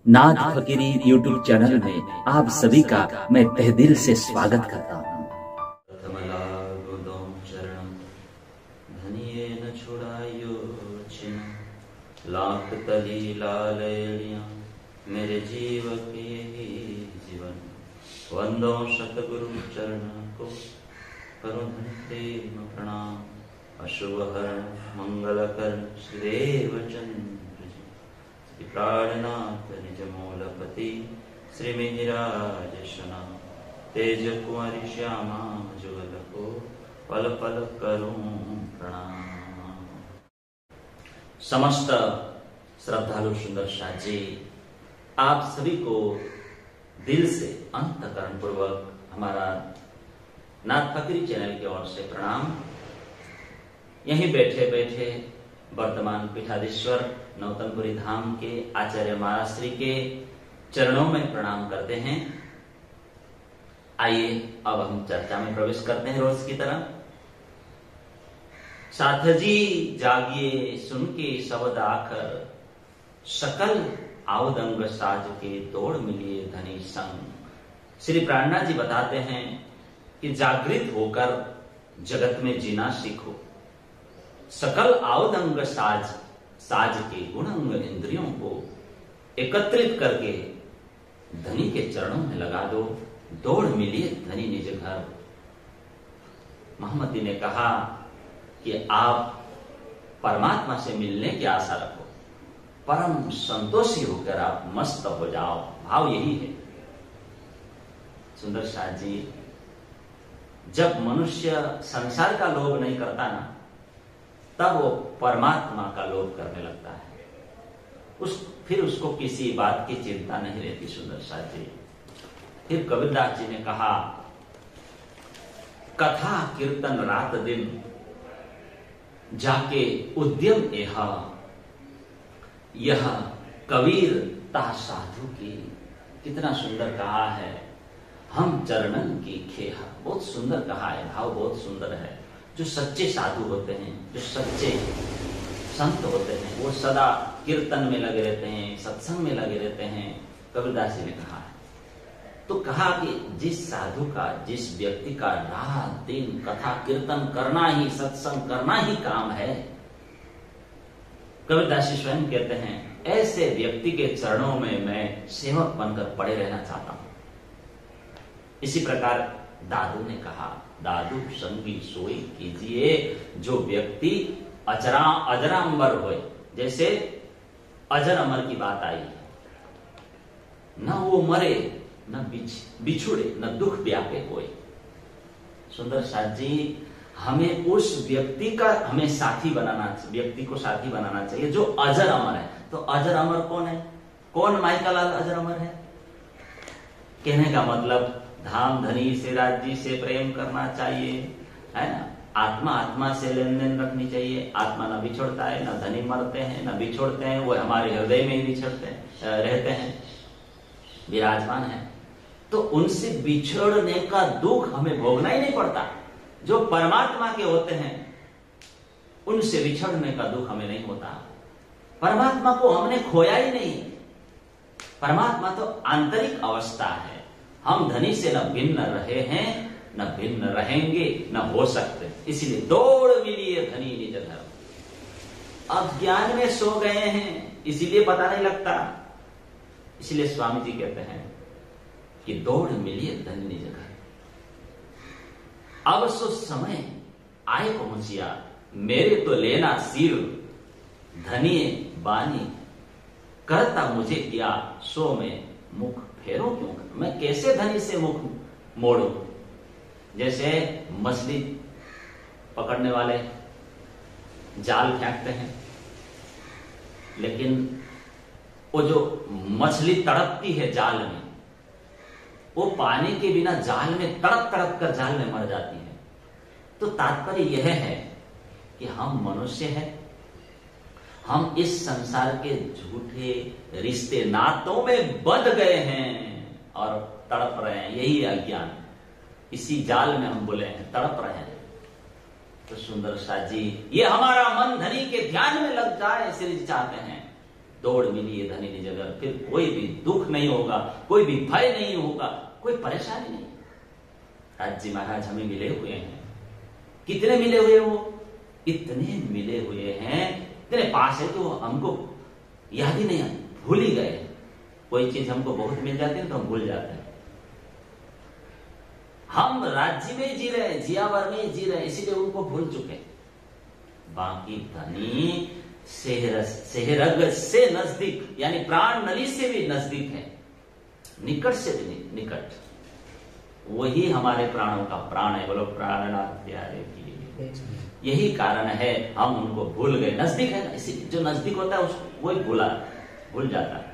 नाथ फकीरी YouTube channel में आप सभी का मैं तहे दिल से स्वागत करता हूँ। लाख तली लालिया मेरे जीव के ही जीवन वंदो सतगुरु चरण को करो प्रेम प्रणाम अशुभ हरण मंगल कर श्रीदेव चंद्र जी प्राणनाथ निज मूलपति श्री मिहिराज सना तेज कुंवरी श्यामा जुगल को पल पल करूं प्रणाम। समस्त श्रद्धालु सुंदर शाह जी, आप सभी को दिल से अंतःकरण पूर्वक हमारा नाथ फकीरी चैनल की ओर से प्रणाम। यहीं बैठे बैठे वर्तमान पीठाधीश्वर नौतनपुरी धाम के आचार्य महाराज श्री के चरणों में प्रणाम करते हैं। आइए अब हम चर्चा में प्रवेश करते हैं रोज की तरह। साथ जी जागिए सुन के शब्द आकर सकल आवदंग साज के दौड़ मिलिए धनी संग। श्री प्राणनाथ जी बताते हैं कि जागृत होकर जगत में जीना सीखो, सकल आवदंग साज के गुणंग इंद्रियों को एकत्रित करके धनी के चरणों में लगा दो, दौड़ मिलिए धनी निज घर। मोहम्मदी ने कहा कि आप परमात्मा से मिलने की आशा रखो, परम संतोषी होकर आप मस्त हो जाओ, भाव यही है। सुंदर शाह जी, जब मनुष्य संसार का लोभ नहीं करता ना, तब वो परमात्मा का लोभ करने लगता है। फिर उसको किसी बात की चिंता नहीं रहती। सुंदर शाह जी, फिर कबीरदास जी ने कहा, कथा कीर्तन रात दिन जाके उद्यम यह कबीर ता साधु की। कितना सुंदर कहा है, हम चरणन की खेहा। बहुत सुंदर कहा है, भाव बहुत सुंदर है। जो सच्चे साधु होते हैं, जो सच्चे संत होते हैं, वो सदा कीर्तन में लगे रहते हैं, सत्संग में लगे रहते हैं। कबीरदास जी ने कहा है, तो कहा कि जिस साधु का, जिस व्यक्ति का रात दिन कथा कीर्तन करना ही, सत्संग करना ही काम है, कबीरदास जी स्वयं कहते हैं, ऐसे व्यक्ति के चरणों में मैं सेवक बनकर पड़े रहना चाहता हूं। इसी प्रकार दादू ने कहा, दादू संगी सोई कीजिए। जो व्यक्ति अजरामर होए, जैसे अजर अमर की बात आई है, न वो मरे न बिछुड़े न दुख व्यापे कोई। सुंदर शाह जी, हमें उस व्यक्ति का हमें साथी बनाना, व्यक्ति को साथी बनाना चाहिए जो अजर अमर है। तो अजर अमर कौन है? कौन माइकालाल अजर अमर है? कहने का मतलब धाम धनी से राज्य से प्रेम करना चाहिए, है ना। आत्मा से लेन देन रखनी चाहिए। आत्मा न बिछोड़ता है, न धनी मरते हैं न बिछोड़ते हैं, वो हमारे हृदय में ही बिछड़ते हैं, रहते हैं, विराजमान है। तो उनसे बिछड़ने का दुख हमें भोगना ही नहीं पड़ता। जो परमात्मा के होते हैं उनसे बिछड़ने का दुख हमें नहीं होता। परमात्मा को हमने खोया ही नहीं। परमात्मा तो आंतरिक अवस्था है। हम धनी से न भिन्न रहे हैं, न भिन्न रहेंगे, न हो सकते। इसलिए दौड़ मिलिए धनी निज घर। अब ज्ञान में सो गए हैं, इसीलिए पता नहीं लगता। इसलिए स्वामी जी कहते हैं कि दौड़ मिलिए धनी निज घर। अब सो समय आए पहुंचिया, मेरे तो लेना सिर धनी बानी। करता मुझे क्या सो में मुख फेरो क्यों? मैं कैसे धनी से मुख मोड़ू? जैसे मछली पकड़ने वाले जाल फेंकते हैं, लेकिन वो जो मछली तड़पती है जाल में, वो पानी के बिना जाल में तड़प तड़प कर जाल में मर जाती है। तो तात्पर्य यह है कि हम मनुष्य हैं, हम इस संसार के झूठे रिश्ते नातों में बंध गए हैं और तड़प रहे हैं। यही अज्ञान, इसी जाल में हम बोले हैं, तड़प रहे हैं। तो सुंदर शाह जी, ये हमारा मन धनी के ध्यान में लग जाए, श्री जी चाहते हैं दौड़ मिली है धनी निज घर, फिर कोई भी दुख नहीं होगा, कोई भी भय नहीं होगा, कोई परेशानी नहीं। राज्य महाराज हमें मिले हुए हैं। कितने मिले हुए वो? इतने मिले हुए हैं, इतने पास है कि वो हमको याद ही नहीं, भूल ही गए। कोई चीज हमको बहुत मिल जाती है तो हम भूल जाते हैं। हम राज्य में जी रहे हैं, जियावर में जी रहे हैं, इसीलिए उनको भूल चुके। बाकी धनी सेहरग से नजदीक, यानी प्राण नली से भी नजदीक है, निकट से भी निकट। वही हमारे प्राणों का प्राण है। बोलो प्राणनाथ प्यारे की। यही कारण है हम उनको भूल गए। नजदीक है ना, इसीलिए जो नजदीक होता है उसको वही भूल जाता है।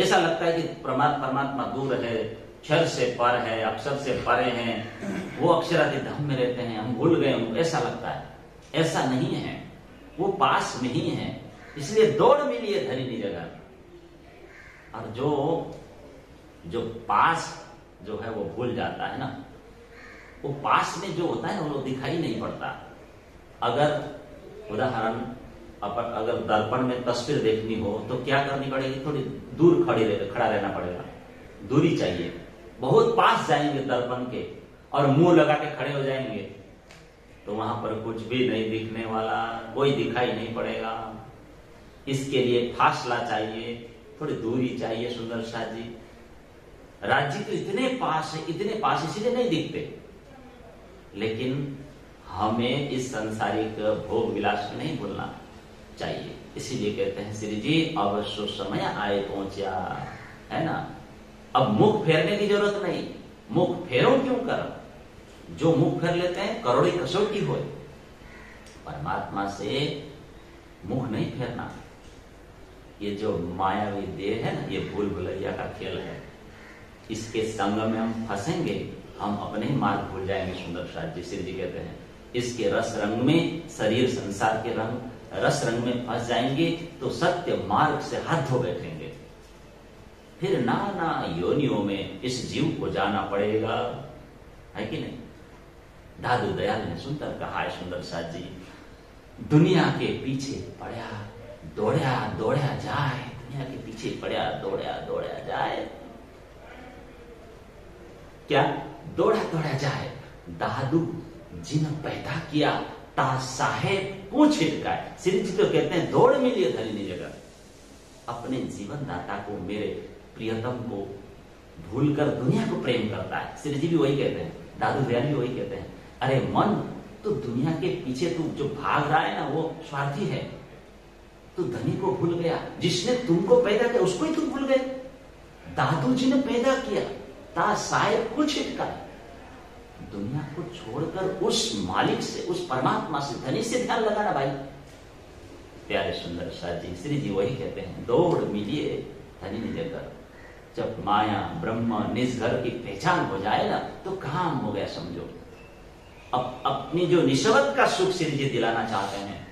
ऐसा लगता है कि परमात्मा दूर है, क्षर से पर है, अक्षर से परे हैं, वो अक्षरादि धाम में रहते हैं, हम भूल गए उनको, ऐसा लगता है। ऐसा नहीं है, वो पास में ही है। इसलिए दौड़ मिली है धनी निज घर। और जो पास जो है वो भूल जाता है ना, वो पास में जो होता है ना वो दिखाई नहीं पड़ता। अगर उदाहरण अगर दर्पण में तस्वीर देखनी हो तो क्या करनी पड़ेगी? थोड़ी दूर खड़ा रहना पड़ेगा, दूरी चाहिए। बहुत पास जाएंगे दर्पण के और मुंह लगा के खड़े हो जाएंगे तो वहां पर कुछ भी नहीं दिखने वाला, कोई दिखाई नहीं पड़ेगा। इसके लिए फासला चाहिए, थोड़ी दूरी चाहिए। सुंदर साथ जी, राज्य तो इतने पास है, इतने पास, इसीलिए नहीं दिखते। लेकिन हमें इस सांसारिक भोग विलास को नहीं भूलना चाहिए। इसीलिए कहते हैं श्री जी, अब सो समय आए पहुंचा, है ना। अब मुख फेरने की जरूरत नहीं। मुख फेरो क्यों कर? जो मुख फेर लेते हैं करोड़ी कसौटी हो, परमात्मा से मुख नहीं फेरना। ये जो मायावी देह है ना, ये भूल भुलैया का खेल है। इसके संग में हम फंसेंगे, हम अपने ही मार्ग भूल जाएंगे। सुंदर साथ जी, श्री जी कहते हैं इसके रस रंग में, शरीर संसार के रस रंग में फंस जाएंगे तो सत्य मार्ग से हाथ धो बैठेंगे। फिर नाना योनियों में इस जीव को जाना पड़ेगा, है कि नहीं। दादू दयाल ने सुंदर कहा है, सुंदर साथ जी, दुनिया के पीछे पड़ा दौड़ा जाए, दुनिया के पीछे पड़ा दौड़ा जाए। क्या दौड़ा जाए? दादू जिन पैदा किया ता साहेब पूछ छिटकाए। श्री जी तो कहते हैं दौड़ मिली धनी निज घर। अपने जीवन दाता को, मेरे प्रियतम को भूलकर दुनिया को प्रेम करता है। श्री जी भी वही कहते हैं, दादू दयाल भी वही कहते हैं, अरे मन तो दुनिया के पीछे तू जो भाग रहा है ना वो स्वार्थी है। तू धनी को भूल गया, जिसने तुमको पैदा किया उसको ही तुम भूल गए। दादू जी ने पैदा किया ता साहेब कुछ छिटकाए। दुनिया को छोड़कर उस मालिक से, उस परमात्मा से, धनी से ध्यान लगाना भाई। प्यारे सुंदर साथ जी, श्री जी वही कहते हैं, दौड़ मिलिए धनी निज घर। जब माया ब्रह्म निज घर की पहचान हो जाए ना तो काम हो गया समझो। अब अपनी जो निस्वार्थ का सुख श्री जी दिलाना चाहते हैं,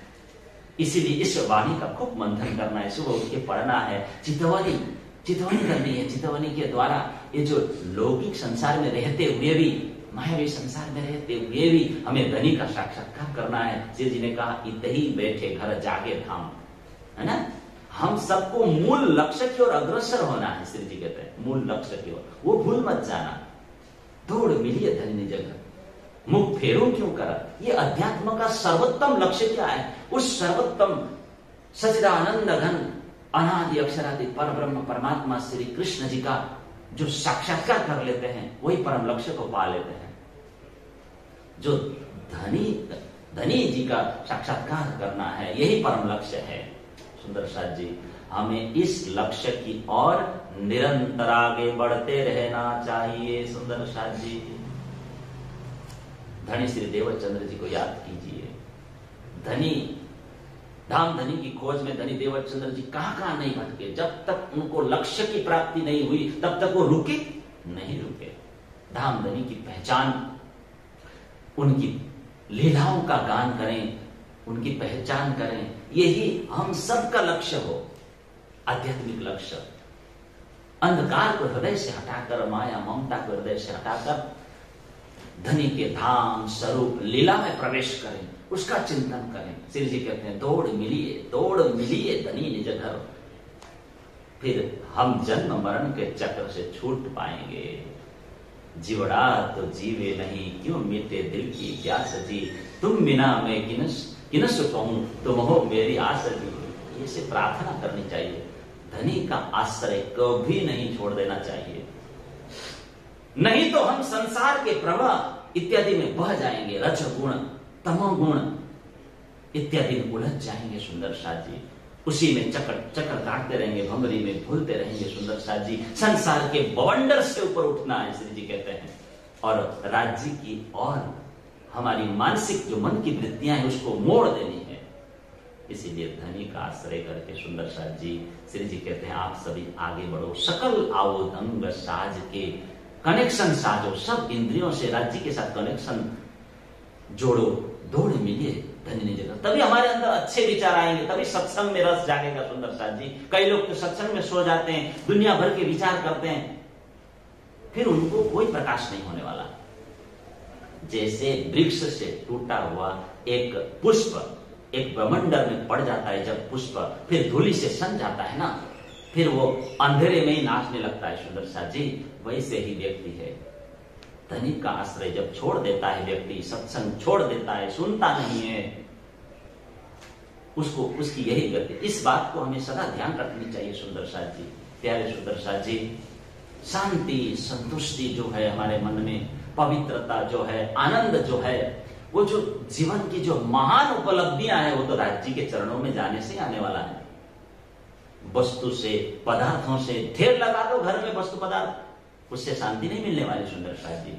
इसीलिए इस वाणी का खूब मंथन करना है, सुबह उठ के पढ़ना है, चितवनी करनी है। चितवनी के द्वारा ये जो लौकिक संसार में रहते हुए भी, मायावी संसार में रहते हुए भी हमें धनी का साक्षात्कार करना है। श्री जी ने कहा, इतही बैठे घर जागे धाम, है ना। हम सबको मूल लक्ष्य की ओर अग्रसर होना है। श्री जी कहते हैं मूल लक्ष्य की ओर, वो भूल मत जाना। दौड़ मिलिए धनी निज घर, मुख फेरो क्यों कर? ये अध्यात्म का सर्वोत्तम लक्ष्य क्या है? उस सर्वोत्तम सच्चिदानंद घन अनादि अक्षरादि पर ब्रह्म परमात्मा श्री कृष्ण जी का जो साक्षात्कार कर लेते हैं वही परम लक्ष्य को पा लेते हैं। जो धनी जी का साक्षात्कार करना है, यही परम लक्ष्य है। सुंदर साथ जी, हमें इस लक्ष्य की ओर निरंतर आगे बढ़ते रहना चाहिए। सुंदर साथ जी, धनी श्री देवचंद्र जी को याद कीजिए। धाम धनी की खोज में धनी देवचंद्र जी कहां नहीं भटके। जब तक उनको लक्ष्य की प्राप्ति नहीं हुई तब तक वो नहीं रुके। धाम धनी की पहचान, उनकी लीलाओं का गान करें, उनकी पहचान करें, यही हम सबका लक्ष्य हो, आध्यात्मिक लक्ष्य। अंधकार को हृदय से हटाकर, माया ममता को हृदय से हटाकर धनी के धाम स्वरूप लीला में प्रवेश करें, उसका चिंतन करें। श्री जी कहते हैं दौड़ मिलिए धनी निज घर। फिर हम जन्म मरण के चक्र से छूट पाएंगे। जीवड़ा तो जीवे नहीं, क्यों मिटे दिल की प्यास जी, तुम बिना मैं किनस कहूं, तुम हो मेरी आस जी। इसे प्रार्थना करनी चाहिए। धनी का आश्रय कभी नहीं छोड़ देना चाहिए, नहीं तो हम संसार के प्रवाह इत्यादि में बह जाएंगे, रजगुण तमोगुण इत्यादि में उलझ जाएंगे सुंदर साथ जी। उसी में चक्कर काटते रहेंगे, भंवरी में भूलते रहेंगे सुंदर साथ जी। संसार के बवंडर से ऊपर उठना है श्री जी कहते हैं, और राज्य की और हमारी मानसिक जो मन की वृत्तियां हैं उसको मोड़ देनी है। इसीलिए धनी का आश्रय करके सुंदर साथ जी श्री जी कहते हैं आप सभी आगे बढ़ो, सकल आओ अंग साज के कनेक्शन साजो, सब इंद्रियों से राज्य के साथ कनेक्शन जोड़ो, दौड़ मिलिए धनी ने जगह, तभी हमारे अंदर अच्छे विचार आएंगे, तभी सत्संग में रस जागेगा सुंदर साथ जी। कई लोग तो सत्संग में सो जाते हैं, दुनिया भर के विचार करते हैं, फिर उनको कोई प्रकाश नहीं होने वाला। जैसे वृक्ष से टूटा हुआ एक पुष्प एक ब्रह्मंडर में पड़ जाता है, जब पुष्प फिर धूलि से सन जाता है ना, फिर वो अंधेरे में ही नाचने लगता है सुंदर साथ जी। वैसे ही व्यक्ति है, धनी का आश्रय जब छोड़ देता है व्यक्ति, सत्संग छोड़ देता है, सुनता नहीं है, उसको उसकी यही गति। इस बात को हमें सदा ध्यान रखनी चाहिए सुंदर साथ जी। प्यारे सुंदर साथ जी, शांति संतुष्टि जो है हमारे मन में, पवित्रता जो है, आनंद जो है, वो जो जीवन की जो महान उपलब्धियां हैं वो तो राज्य के चरणों में जाने से आने वाला है। वस्तु से पदार्थों से ढेर लगा दो घर में वस्तु पदार्थ, उससे शांति नहीं मिलने वाली सुंदर साथ जी।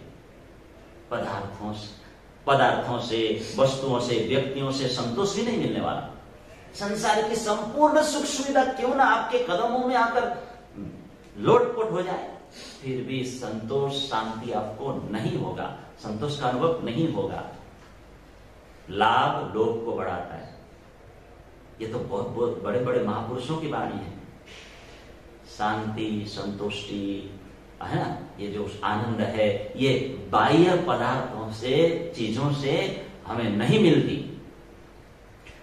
पदार्थों से वस्तुओं से व्यक्तियों से संतोष भी नहीं मिलने वाला। संसार की संपूर्ण सुख सुविधा क्यों ना आपके कदमों में आकर लोटपोट हो जाए, फिर भी संतोष शांति आपको नहीं होगा, संतोष का अनुभव नहीं होगा। लाभ लोभ को बढ़ाता है, ये तो बहुत बहुत बड़े बड़े महापुरुषों की वाणी है। शांति संतुष्टि है ना, ये जो आनंद है ये बाह्य पदार्थों से चीजों से हमें नहीं मिलती,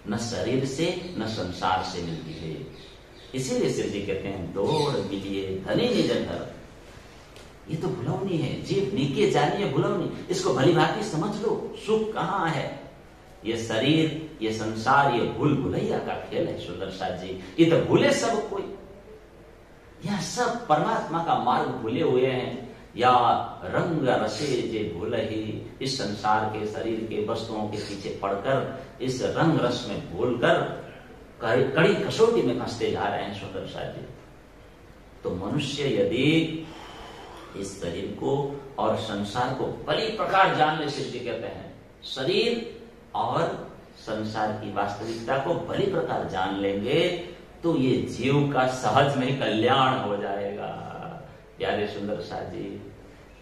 न शरीर से न संसार से मिलती है। इसीलिए श्री जी कहते हैं दौड़ मिलिए धनी निज घर। ये तो भुलौनी है, जीव नीके जानिए भुलौनी, इसको भली भांति समझ लो। सुख कहाँ है? ये शरीर, ये संसार, ये भूल भुलैया का खेल है सुंदर साथ जी। ये तो भूले सब कोई, यह सब परमात्मा का मार्ग भूले हुए हैं। या रंग रसे जे भूल ही, इस संसार के शरीर के वस्तुओं के पीछे पड़कर इस रंग रस में भूलकर कड़ी कसौटी में फंसते जा रहे हैं सुंदर साथ जी। तो मनुष्य यदि इस शरीर को और संसार को भली प्रकार जान ले, शिव जी कहते हैं शरीर और संसार की वास्तविकता को भली प्रकार जान लेंगे तो ये जीव का सहज में कल्याण हो जाएगा। प्यारे सुंदर साथ जी,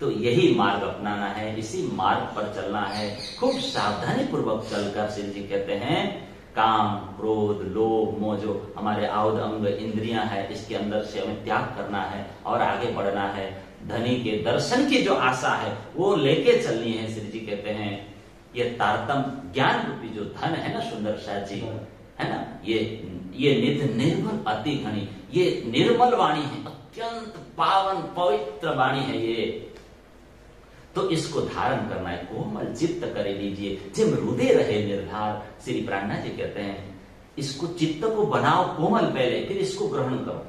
तो यही मार्ग अपनाना है, इसी मार्ग पर चलना है। खूब सावधानी पूर्वक चलकर शिव जी कहते हैं काम क्रोध लोभ मोह जो हमारे आउद अंग इंद्रियां है, इसके अंदर से हमें त्याग करना है और आगे बढ़ना है। धनी के दर्शन की जो आशा है वो लेके चलनी है। श्री जी कहते हैं ये तारतम ज्ञान रूपी जो धन है ना सुंदर साथ जी, है ना, ये निध निर्मल अति घनी, ये निर्मल वाणी है, अत्यंत पावन पवित्र वाणी है ये। तो इसको धारण करना है, कोमल चित्त करे लीजिए, जिम हृदय रहे निर्धार। श्री प्राणनाथ जी कहते हैं इसको चित्त को बनाओ कोमल पहले, फिर इसको ग्रहण करो।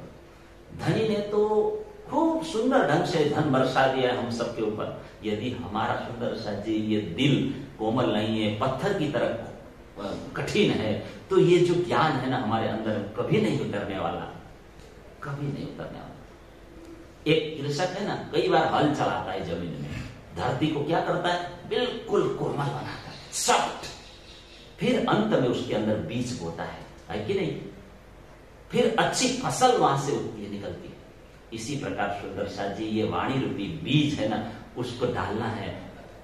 धनी ने तो खूब सुंदर ढंग से धन बरसा दिया है हम सबके ऊपर। यदि हमारा सुंदर साथ जी ये दिल कोमल नहीं है, पत्थर की तरह कठिन है, तो ये जो ज्ञान है ना हमारे अंदर कभी नहीं उतरने वाला, कभी नहीं उतरने वाला। एक कृषक है ना, कई बार हल चलाता है जमीन में, धरती को क्या करता है, बिल्कुल कोमल बनाता है, सॉफ्ट, फिर अंत में उसके अंदर बीज बोता है कि नहीं, फिर अच्छी फसल वहां से उगती है, निकलती है। इसी प्रकार सुंदर साथ जी ये वाणी रूपी बीज है ना, उसको डालना है।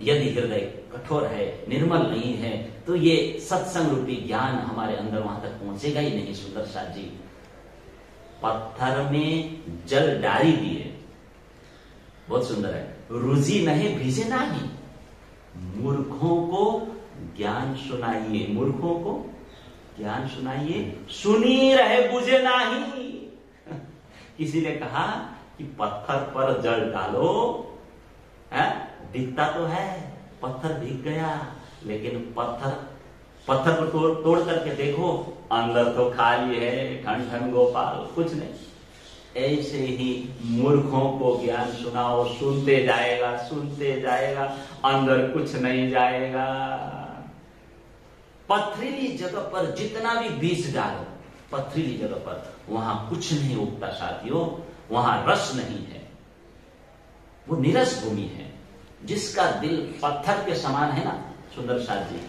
यदि हृदय कठोर है, निर्मल नहीं है, तो ये सत्संग रूपी ज्ञान हमारे अंदर वहां तक पहुंचेगा ही नहीं। सुंदर साथ जी पत्थर में जल डाली दिए, बहुत सुंदर है, रुचि नहीं भीजे नहीं, मूर्खों को ज्ञान सुनाइए, मूर्खों को ज्ञान सुनाइए, सुनी रहे बुझे नहीं। किसी ने कहा कि पत्थर पर जल डालो, है दिखता तो है पत्थर भीग गया, लेकिन पत्थर को तोड़ करके देखो, अंदर तो खाली है, ठन ठन गोपाल, कुछ नहीं। ऐसे ही मूर्खों को ज्ञान सुनाओ, सुनते जाएगा, अंदर कुछ नहीं जाएगा। पथरीली जगह पर जितना भी बीज डालो, पथरीली जगह पर वहां कुछ नहीं उगता साथियों, वहां रस नहीं है, वो निरस भूमि है। जिसका दिल पत्थर के समान है ना सुंदर साथ जी,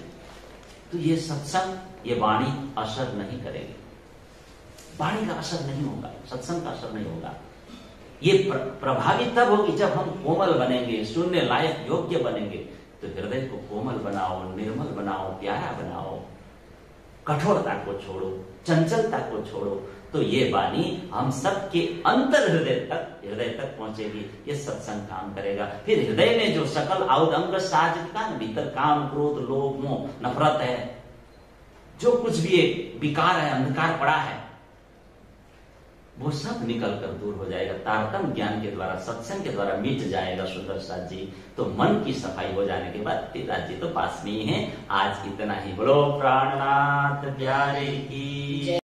तो ये सत्संग, ये वाणी असर नहीं करेगी, वाणी का असर नहीं होगा, सत्संग का असर नहीं होगा। ये प्रभावी तब होगी जब हम कोमल बनेंगे, सुनने लायक योग्य बनेंगे। तो हृदय को कोमल बनाओ, निर्मल बनाओ, प्यारा बनाओ, कठोरता को छोड़ो, चंचलता को छोड़ो, तो ये वाणी हम सबके अंतर हृदय तक पहुंचेगी। ये सत्संग काम करेगा। फिर हृदय में जो सकल औदंग साज का भीतर काम, क्रोध, लोभ, मोह, नफरत है, जो कुछ भी एक विकार है, अंधकार पड़ा है, वो सब निकल कर दूर हो जाएगा। तारतम ज्ञान के द्वारा, सत्संग के द्वारा मिट जाएगा सुंदर साथ जी। तो मन की सफाई हो जाने के बाद फिर राज्य तो पास में ही है। आज इतना ही। बोलो प्राणनाथ प्यारे की।